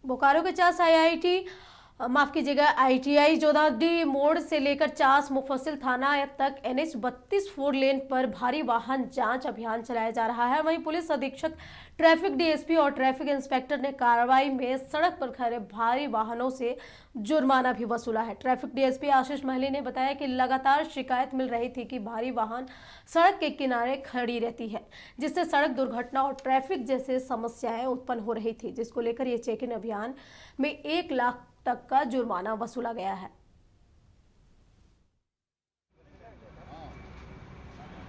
बोकारो के चास आईटीआई जोदाडी मोड़ से लेकर चास मुफस्सिल थाना तक NH 32 4 लेन पर भारी वाहन जांच अभियान चलाया जा रहा है। वहीं पुलिस अधीक्षक ट्रैफिक डीएसपी और ट्रैफिक इंस्पेक्टर ने कार्रवाई में सड़क पर खड़े भारी वाहनों से जुर्माना भी वसूला है। ट्रैफिक डीएसपी आशीष महली ने बताया कि लगातार शिकायत मिल रही थी कि भारी वाहन सड़क के किनारे खड़ी रहती है, जिससे सड़क दुर्घटना और ट्रैफिक जैसे समस्याएं उत्पन्न हो रही थी, जिसको लेकर ये चेक इन अभियान में 1 लाख तक का जुर्माना वसूला गया है।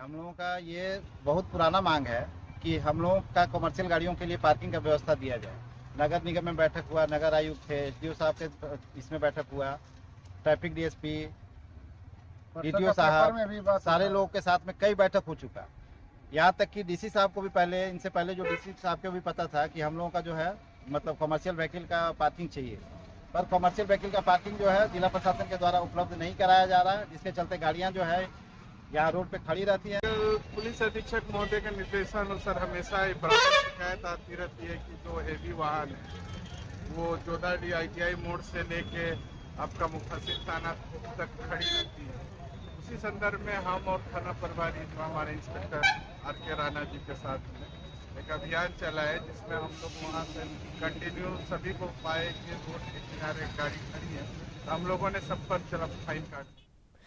हम लोगों का ये बहुत पुराना मांग है कि हम लोगों का कमर्शियल गाड़ियों के लिए पार्किंग का व्यवस्था दिया जाए। नगर निगम में बैठक हुआ, नगर आयुक्त थे, एसडीओ साहब के इसमें बैठक हुआ, ट्रैफिक डीएसपी, डीटीओ साहब, सारे लोगों के साथ में कई बैठक हो चुका। यहाँ तक कि डीसी साहब को भी पहले, इनसे पहले जो डीसी साहब को भी पता था कि हम लोगों का जो है मतलब कमर्शियल व्हीकल का पार्किंग चाहिए, पर कमर्शियल व्हीकल का पार्किंग जो है जिला प्रशासन के द्वारा उपलब्ध नहीं कराया जा रहा है, जिसके चलते गाड़ियां जो है यहाँ रोड पे खड़ी रहती है। पुलिस अधीक्षक महोदय के निर्देशानुसार हमेशा बराबर शिकायत आती रहती है कि जो हेवी वाहन है वो जोदाडी ITI मोड़ से लेके आपका मुफस्सिल थाना तक खड़ी रहती है। उसी संदर्भ में हम और थाना प्रभारी जो हमारे इंस्पेक्टर RK राणा जी के साथ में एक अभियान चला है, जिसमें हम लोग वहाँ से कंटिन्यू सभी को पाए कि रोड के किनारे गाड़ी खड़ी है, तो हम लोगों ने सब पर चला फाइन काट